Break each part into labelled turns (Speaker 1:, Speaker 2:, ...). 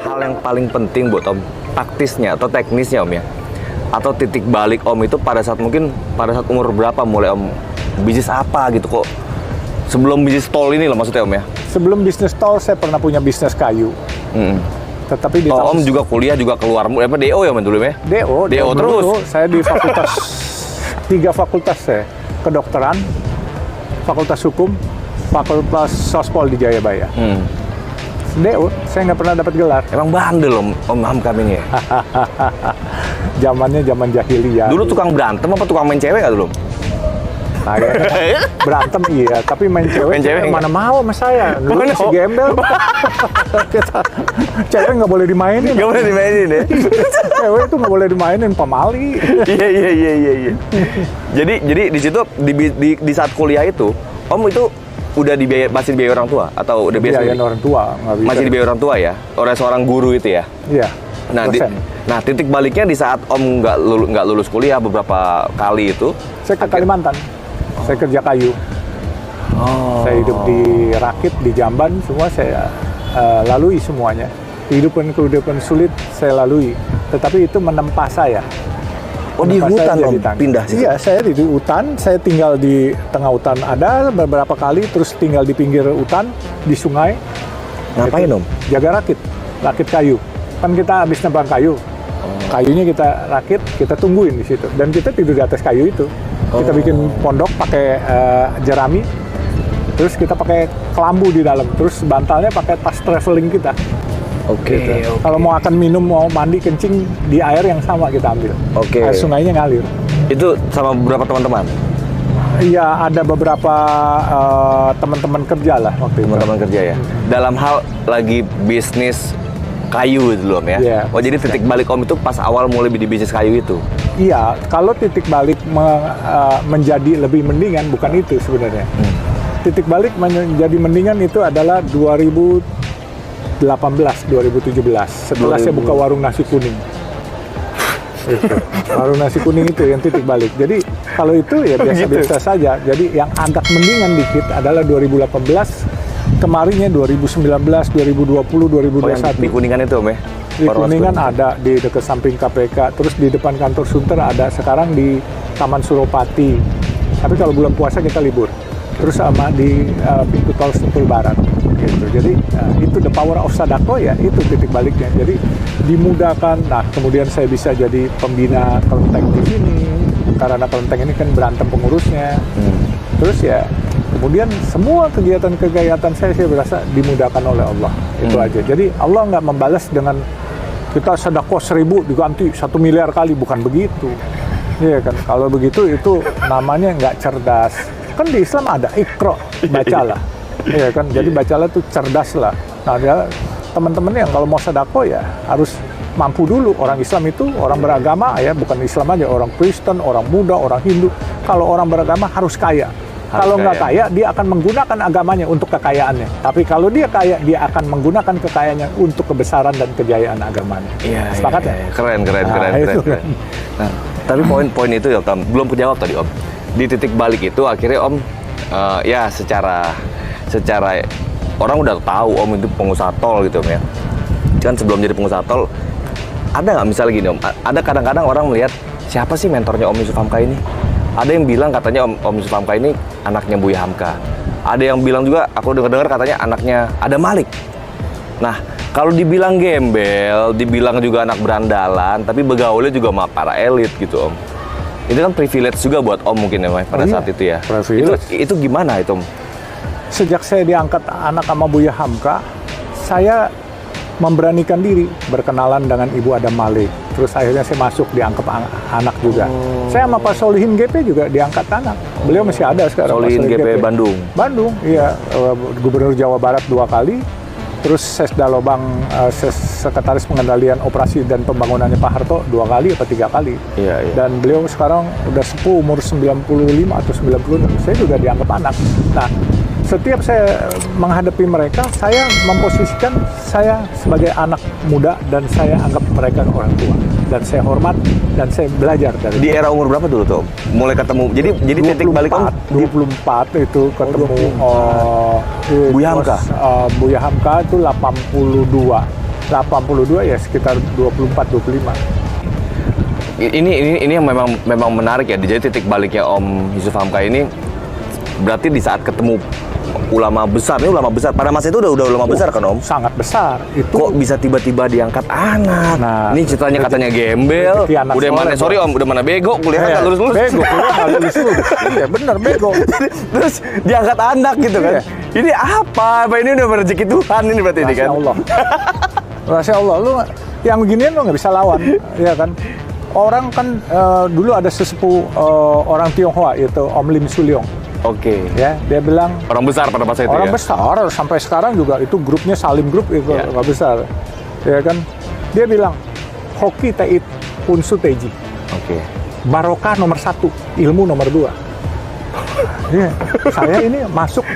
Speaker 1: hal yang paling penting buat Om, taktisnya atau teknisnya Om ya? Atau titik balik Om itu pada saat umur berapa mulai Om bisnis apa gitu kok? Sebelum bisnis tol ini loh maksudnya Om ya?
Speaker 2: Sebelum bisnis tol saya pernah punya bisnis kayu. Tetapi di
Speaker 1: Om juga kuliah juga keluar apa DO ya dulu ya? DO terus.
Speaker 2: Dulu, saya di fakultas 3 fakultas saya, kedokteran, fakultas hukum, fakultas sospol di Jayabaya. DO, saya nggak pernah dapat gelar.
Speaker 1: Emang bandel Om Hamka ini ya?
Speaker 2: Zamannya zaman jahiliyah.
Speaker 1: Dulu tukang berantem apa tukang main cewek nggak dulu?
Speaker 2: Saya berantem iya, tapi main cewek mana mau sama saya. Dulu si gembel. Cewek nggak boleh dimainin.
Speaker 1: Nggak boleh dimainin ya?
Speaker 2: Cewek itu nggak boleh dimainin, pamali.
Speaker 1: Iya. Jadi di situ di saat kuliah itu, Om itu udah masih dibiayai orang tua atau udah biasa?
Speaker 2: Biayain orang tua, nggak bisa.
Speaker 1: Masih dibiayai orang tua ya, oleh seorang guru itu ya?
Speaker 2: Iya.
Speaker 1: Nah, titik baliknya di saat Om nggak lulus kuliah beberapa kali itu.
Speaker 2: Saya ke Kalimantan. Saya kerja kayu. Saya hidup di Rakit, di Jamban, semua saya lalui semuanya. Kehidupan sulit saya lalui. Tetapi itu menempa saya.
Speaker 1: Di hutan Om pindah sih?
Speaker 2: Iya, saya di hutan. Saya tinggal di tengah hutan ada beberapa kali, terus tinggal di pinggir hutan, di sungai.
Speaker 1: Ngapain Om?
Speaker 2: Jaga rakit kayu. Kan kita habis nebang kayu. Kayunya kita rakit, kita tungguin di situ. Dan kita tidur di atas kayu itu. Kita bikin pondok pakai jerami, terus kita pakai kelambu di dalam, terus bantalnya pakai tas traveling kita.
Speaker 1: Oke.
Speaker 2: Kalau mau akan minum, mau mandi, kencing di air yang sama kita ambil. Air sungainya ngalir.
Speaker 1: Itu sama beberapa teman-teman?
Speaker 2: Iya, ada beberapa teman-teman kerja lah waktu itu.
Speaker 1: Teman-teman kerja ya? Dalam hal lagi bisnis kayu itu loh Om ya?
Speaker 2: Yeah.
Speaker 1: Jadi titik balik Om itu pas awal mulai di bisnis kayu itu?
Speaker 2: Iya, kalau titik balik menjadi lebih mendingan bukan itu sebenarnya. Titik balik menjadi mendingan itu adalah 2017. Setelah saya buka warung nasi kuning. Warung nasi kuning itu yang titik balik. Jadi kalau itu ya biasa-biasa saja. Jadi yang agak mendingan dikit adalah 2018. Kemarinnya 2019, 2020, 2021.
Speaker 1: Di Kuningan itu Om ya?
Speaker 2: Di Kuningan ada di dekat samping KPK, terus di depan kantor Sunter ada, sekarang di Taman Suropati. Tapi kalau bulan puasa kita libur. Terus sama di pintu tol Sentul Barat. Gitu. Jadi itu the power of Sadako ya, itu titik baliknya. Jadi dimudahkan. Nah kemudian saya bisa jadi pembina kelenteng di sini, karena kelenteng ini kan berantem pengurusnya. Terus ya kemudian semua kegiatan saya berasa dimudahkan oleh Allah. Itu aja. Jadi Allah nggak membalas dengan kita sedekah 1.000 diganti 1 miliar kali, bukan begitu. Iya kan? Kalau begitu itu namanya nggak cerdas. Kan di Islam ada Iqra, bacalah. Iya kan? Jadi bacalah itu cerdas lah. Nah, teman-teman yang kalau mau sedekah ya harus mampu dulu. Orang Islam itu orang beragama ya, bukan Islam aja, orang Kristen, orang Buddha, orang Hindu. Kalau orang beragama harus kaya. Kalau nggak kaya, dia akan menggunakan agamanya untuk kekayaannya. Tapi kalau dia kaya, dia akan menggunakan kekayaannya untuk kebesaran dan kejayaan agamanya.
Speaker 1: Iya,
Speaker 2: sepakat ya?
Speaker 1: Keren. Nah, tapi poin-poin itu ya Om, belum kejawab tadi Om. Di titik balik itu akhirnya Om, ya secara orang udah tahu Om itu pengusaha tol gitu Om ya. Kan sebelum jadi pengusaha tol, ada nggak misalnya gini Om, ada kadang-kadang orang melihat siapa sih mentornya Om Yusuf Hamka ini? Ada yang bilang katanya Om Yusuf Hamka ini anaknya Buya Hamka. Ada yang bilang juga, aku dengar katanya anaknya Adam Malik. Nah, kalau dibilang gembel, dibilang juga anak berandalan, tapi begaulnya juga sama para elit gitu Om. Itu kan privilege juga buat Om mungkin ya pada saat itu ya. Itu gimana itu Om?
Speaker 2: Sejak saya diangkat anak sama Buya Hamka, saya memberanikan diri berkenalan dengan Ibu Adam Malik. Terus akhirnya saya masuk diangkat anak juga. Saya sama Pak Solihin GP juga diangkat anak. Beliau masih ada sekarang.
Speaker 1: Solihin GP Bandung.
Speaker 2: Bandung, iya. Gubernur Jawa Barat 2 kali. Terus Sesda Lobang, Sekretaris Pengendalian Operasi dan Pembangunannya Pak Harto 2 kali atau 3 kali.
Speaker 1: Iya.
Speaker 2: Dan beliau sekarang udah sepuh, umur 95 atau 96. Saya juga dianggap anak. Nah, setiap saya menghadapi mereka, saya memposisikan saya sebagai anak muda dan saya anggap mereka orang tua. Dan saya hormat dan saya belajar dari
Speaker 1: Di era umur berapa dulu tuh? Mulai ketemu. Jadi titik balik Om
Speaker 2: 24 itu ketemu
Speaker 1: Buya Hamka.
Speaker 2: Buya Hamka itu 82. 82 ya sekitar 24-25.
Speaker 1: Ini yang memang menarik ya. Jadi titik baliknya Om Yusuf Hamka ini berarti di saat ketemu ulama besar. Ini ulama besar pada masa itu udah ulama besar kan Om?
Speaker 2: Sangat besar. Itu
Speaker 1: Kok bisa tiba-tiba diangkat anak?
Speaker 2: Nah,
Speaker 1: ini ceritanya katanya gembel.
Speaker 2: rezeki anak
Speaker 1: Udah mana
Speaker 2: soleh,
Speaker 1: sorry Om, udah mana bego kuliah nggak lulus-lulus.
Speaker 2: Bego, kuliah nggak lulus-lulus. Iya bener bego.
Speaker 1: Terus diangkat anak gitu kan.
Speaker 2: Iya.
Speaker 1: Ini apa? Apa ini udah rezeki Tuhan ini berarti ini kan?
Speaker 2: Masya Allah. Masya Allah, lu yang beginian lu nggak bisa lawan, ya kan? Orang kan dulu ada sesepuh orang Tionghoa itu Om Lim Suliong,
Speaker 1: Oke.
Speaker 2: ya dia bilang
Speaker 1: Orang besar pada masa itu
Speaker 2: orang
Speaker 1: ya.
Speaker 2: besar sampai sekarang juga itu grupnya Salim Group itu
Speaker 1: Ya.
Speaker 2: nggak besar, ya kan? Dia bilang hoki teit unsu teji,
Speaker 1: Oke.
Speaker 2: barokah nomor 1, ilmu nomor 2. Iya, saya ini masuk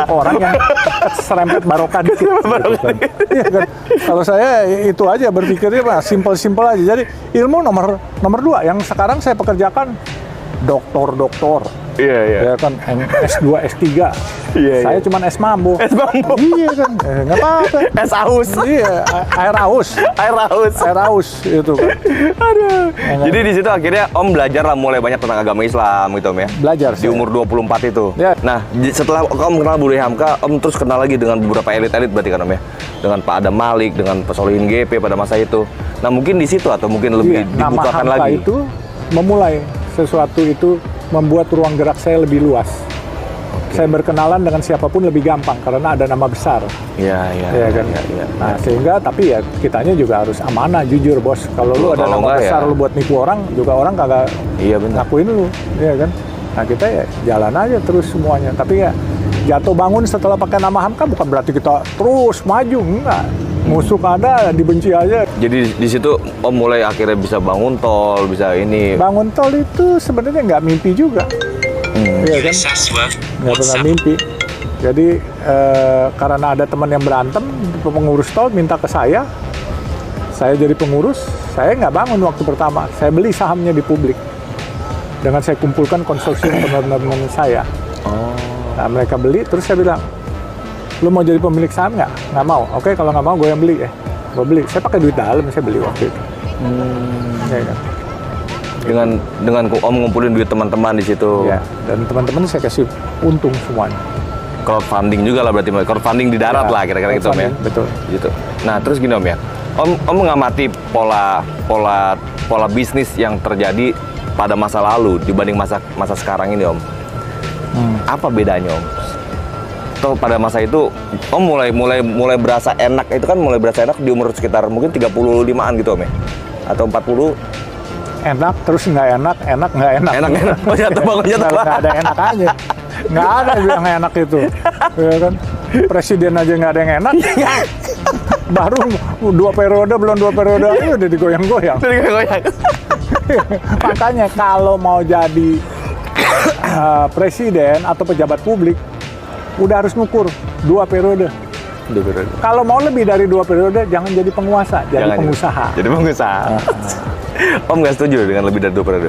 Speaker 2: orang yang serempet barokah dikit. Gitu kan. Iya kan? Kalau saya itu aja berpikirnya Pak, simpel aja. Jadi ilmu nomor 2 yang sekarang saya pekerjakan doktor.
Speaker 1: Iya.
Speaker 2: Ya kan S2, S3.
Speaker 1: Iya.
Speaker 2: Saya cuma S mambo.
Speaker 1: Es mambo.
Speaker 2: Iya kan. Nggak apa-apa.
Speaker 1: Es aus.
Speaker 2: Iya, air aus itu kan.
Speaker 1: Aduh. Jadi di situ akhirnya Om belajar lah mulai banyak tentang agama Islam gitu Om ya.
Speaker 2: Belajar
Speaker 1: Di umur 24 itu.
Speaker 2: Ya.
Speaker 1: Nah, setelah Om kenal Budi Hamka, Om terus kenal lagi dengan beberapa elit-elit berarti kan Om ya. Dengan Pak Adam Malik, dengan Pak Solihin GP pada masa itu. Nah, mungkin di situ atau mungkin lebih
Speaker 2: Nama
Speaker 1: dibukakan
Speaker 2: Hamka
Speaker 1: lagi.
Speaker 2: itu memulai sesuatu itu membuat ruang gerak saya lebih luas. Saya berkenalan dengan siapapun lebih gampang karena ada nama besar.
Speaker 1: Iya.
Speaker 2: Ya kan? Nah, sehingga tapi ya kitanya juga harus amanah, jujur bos. Kalau lu ada
Speaker 1: Kalau
Speaker 2: nama
Speaker 1: enggak
Speaker 2: besar
Speaker 1: ya.
Speaker 2: lu buat nipu orang, juga orang kagak
Speaker 1: Iya benar.
Speaker 2: ngakuin lu, ya kan? Nah, kita ya jalan aja terus semuanya. Tapi ya jatuh bangun setelah pakai nama Hamka bukan berarti kita terus maju, enggak. Musuh ada, dibenci aja.
Speaker 1: Jadi di situ Om mulai akhirnya bisa bangun tol, bisa ini.
Speaker 2: Bangun tol itu sebenarnya nggak mimpi juga. Iya kan? Nggak pernah mimpi. Jadi karena ada teman yang berantem, pengurus tol minta ke saya jadi pengurus, saya nggak bangun waktu pertama. Saya beli sahamnya di publik. Dengan saya kumpulkan konsorsium teman-teman saya. Nah, mereka beli, terus saya bilang, lu mau jadi pemilik saham nggak? Nggak mau. Oke, kalau nggak mau gue yang beli ya. Gue beli. Saya pakai duit dalam, saya beli waktu itu. Ya kan?
Speaker 1: Dengan Om ngumpulin duit teman-teman di situ.
Speaker 2: Ya, dan teman-teman saya kasih untung semuanya.
Speaker 1: Crowdfunding juga lah berarti, crowdfunding di darat
Speaker 2: Ya,
Speaker 1: lah kira-kira gitu Om ya.
Speaker 2: Betul.
Speaker 1: Gitu. Nah terus gini Om ya, Om mengamati pola bisnis yang terjadi pada masa lalu dibanding masa sekarang ini Om. Apa bedanya Om? Atau pada masa itu Om mulai berasa enak, itu kan mulai berasa enak di umur sekitar mungkin 35-an gitu Om ya? Atau 40?
Speaker 2: Enak, terus nggak enak, nggak enak.
Speaker 1: Enak. Oh jatuh bangunnya tuh.
Speaker 2: Nggak ada enak aja. Nggak ada yang enak itu. Ya kan? Presiden aja nggak ada yang enak. Baru 2 periode, belum 2 periode aja udah digoyang-goyang. Makanya kalau mau jadi presiden atau pejabat publik, udah harus ngukur 2 periode. Kalau mau lebih dari 2 periode, jangan jadi penguasa, jadi pengusaha.
Speaker 1: Jadi pengusaha. Om nggak setuju dengan lebih dari 2 periode?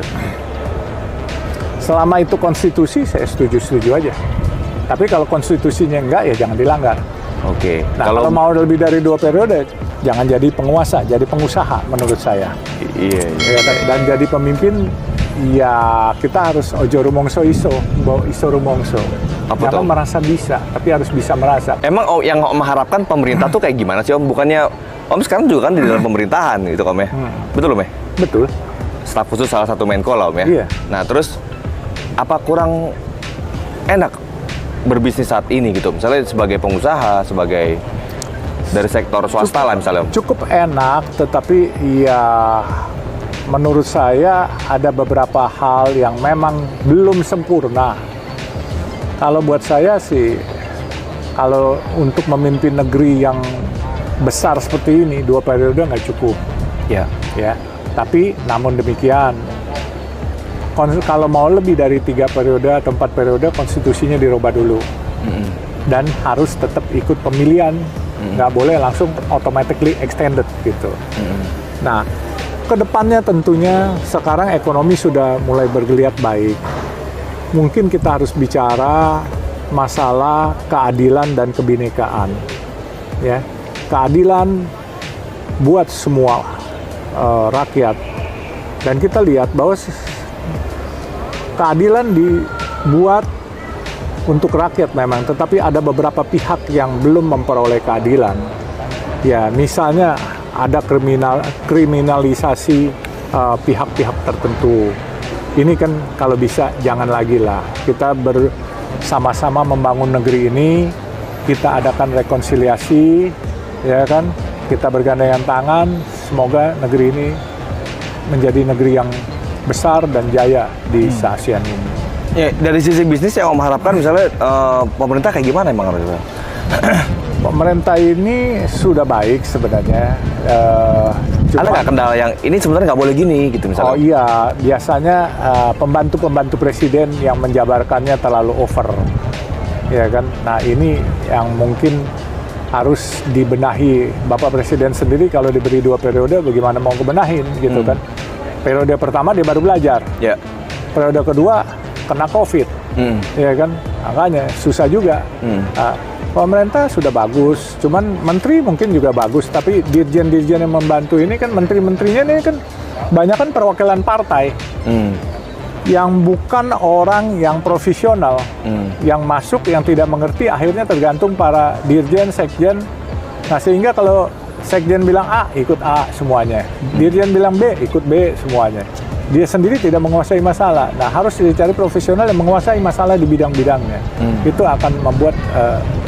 Speaker 2: Selama itu konstitusi, saya setuju aja. Tapi kalau konstitusinya enggak, ya jangan dilanggar.
Speaker 1: Oke.
Speaker 2: Nah, kalau mau lebih dari 2 periode, jangan jadi penguasa, jadi pengusaha menurut saya.
Speaker 1: Iya.
Speaker 2: Ya, dan jadi pemimpin, ya kita harus ojo rumongso iso rumongso.
Speaker 1: Apa
Speaker 2: Jangan
Speaker 1: tuh?
Speaker 2: merasa bisa, tapi harus bisa merasa.
Speaker 1: Emang yang Om harapkan pemerintah tuh kayak gimana sih Om? Bukannya Om sekarang juga kan di dalam pemerintahan gitu Om ya? Betul Om ya?
Speaker 2: Betul.
Speaker 1: Staf khusus salah satu Menko lah Om ya?
Speaker 2: Iya.
Speaker 1: Nah terus apa kurang enak berbisnis saat ini gitu? Misalnya sebagai pengusaha, sebagai dari sektor swasta lah misalnya Om.
Speaker 2: Cukup enak, tetapi ya menurut saya ada beberapa hal yang memang belum sempurna. Kalau buat saya sih, kalau untuk memimpin negeri yang besar seperti ini, 2 periode nggak cukup.
Speaker 1: Ya.
Speaker 2: Ya. Tapi namun demikian, kalau mau lebih dari 3 periode atau 4 periode, konstitusinya dirubah dulu. Dan harus tetap ikut pemilihan, nggak boleh langsung automatically extended gitu. Nah, kedepannya tentunya sekarang ekonomi sudah mulai bergeliat baik. Mungkin kita harus bicara masalah keadilan dan kebinekaan. Ya, keadilan buat semua rakyat. Dan kita lihat bahwa keadilan dibuat untuk rakyat memang, tetapi ada beberapa pihak yang belum memperoleh keadilan. Ya, misalnya ada kriminalisasi pihak-pihak tertentu. Ini kan kalau bisa jangan lagi lah. Kita bersama-sama membangun negeri ini, kita adakan rekonsiliasi, ya kan? Kita bergandengan tangan, semoga negeri ini menjadi negeri yang besar dan jaya di se-ASEAN ini.
Speaker 1: Ya, dari sisi bisnis yang Om harapkan misalnya pemerintah kayak gimana emang?
Speaker 2: Pemerintah ini sudah baik sebenarnya.
Speaker 1: Ada nggak kendala yang ini sebenarnya nggak boleh gini gitu misalnya?
Speaker 2: Oh iya, biasanya pembantu-pembantu presiden yang menjabarkannya terlalu over, ya kan? Nah ini yang mungkin harus dibenahi. Bapak Presiden sendiri kalau diberi 2 periode, bagaimana mau kebenahin gitu kan? Periode pertama dia baru belajar, periode kedua kena COVID, ya kan? Makanya susah juga. Nah, pemerintah sudah bagus, cuman menteri mungkin juga bagus, tapi dirjen-dirjen yang membantu ini kan menteri-menterinya ini kan banyak kan perwakilan partai yang bukan orang yang profesional, yang masuk yang tidak mengerti, akhirnya tergantung para dirjen, sekjen. Nah sehingga kalau sekjen bilang A, ikut A semuanya, dirjen bilang B, ikut B semuanya. Dia sendiri tidak menguasai masalah. Nah, harus dicari profesional yang menguasai masalah di bidang-bidangnya. Itu akan membuat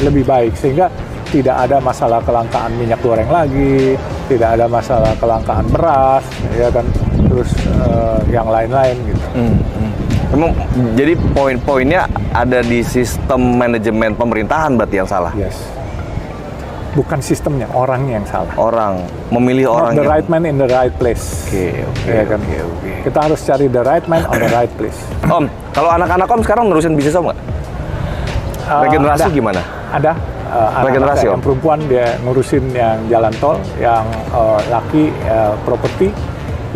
Speaker 2: lebih baik, sehingga tidak ada masalah kelangkaan minyak goreng lagi, tidak ada masalah kelangkaan beras, ya kan, terus yang lain-lain gitu.
Speaker 1: Memang jadi poin-poinnya ada di sistem manajemen pemerintahan berarti yang salah?
Speaker 2: Yes. Bukan sistemnya, orangnya yang salah.
Speaker 1: Orang, memilih orang
Speaker 2: the
Speaker 1: yang...
Speaker 2: right man in the right place. Ya kan? Kita harus cari the right man on the right place.
Speaker 1: Om, kalau anak-anak Om sekarang nerusin bisnis Om nggak? Regenerasi
Speaker 2: ada.
Speaker 1: gimana?
Speaker 2: Ada.
Speaker 1: Regenerasi,
Speaker 2: Yang perempuan dia ngurusin yang jalan tol, yang laki properti,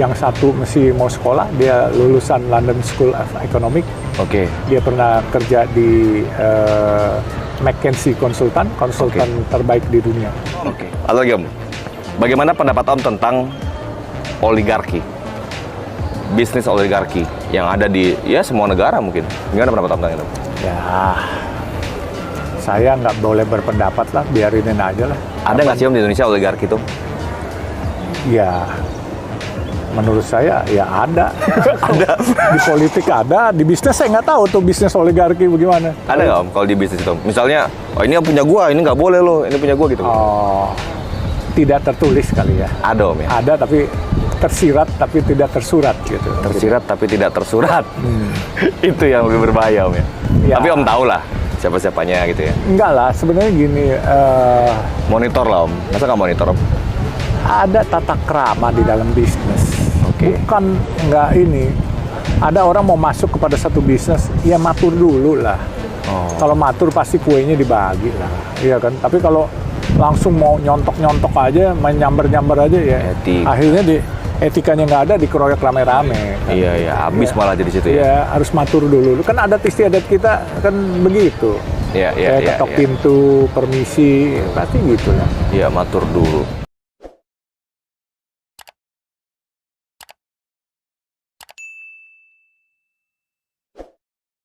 Speaker 2: yang satu masih mau sekolah, dia lulusan London School of Economics. Dia pernah kerja di McKinsey konsultan terbaik di dunia.
Speaker 1: Atau lagi Om, bagaimana pendapat Om tentang oligarki? Bisnis oligarki yang ada di semua negara mungkin. Gimana pendapat Om tentang itu?
Speaker 2: Ya, saya nggak boleh berpendapat lah, biarinin aja lah.
Speaker 1: Ada nggak sih Om di Indonesia oligarki itu?
Speaker 2: Ya, menurut saya ya ada. Ada. Di politik ada, di bisnis saya nggak tahu tuh bisnis oligarki bagaimana.
Speaker 1: Ada nggak Om kalau di bisnis itu? Misalnya, ini yang punya gua, ini nggak boleh loh, ini punya gua gitu.
Speaker 2: Oh, tidak tertulis kali ya.
Speaker 1: Ada Om ya?
Speaker 2: Ada tapi tersirat tapi tidak tersurat gitu.
Speaker 1: Tersirat tapi tidak tersurat. Itu yang lebih berbahaya Om ya? Tapi Om tahu lah siapa-siapanya gitu ya?
Speaker 2: Enggak lah, sebenarnya gini.
Speaker 1: Monitor lah Om, masa nggak monitor Om?
Speaker 2: Ada tata krama di dalam bisnis. Bukan nggak ini. Ada orang mau masuk kepada satu bisnis, ya matur dulu lah. Kalau matur pasti kuenya dibagi lah, iya kan. Tapi kalau langsung mau nyontok-nyontok aja, main nyamber-nyamber aja ya, akhirnya etikanya nggak ada, dikeroyok rame-rame. Kan?
Speaker 1: Iya, habis malah jadi situ ya.
Speaker 2: Iya, harus matur dulu. Kan adat istiadat kita kan begitu.
Speaker 1: Iya.
Speaker 2: Ketok pintu, permisi, pasti gitu lah.
Speaker 1: Iya, matur dulu.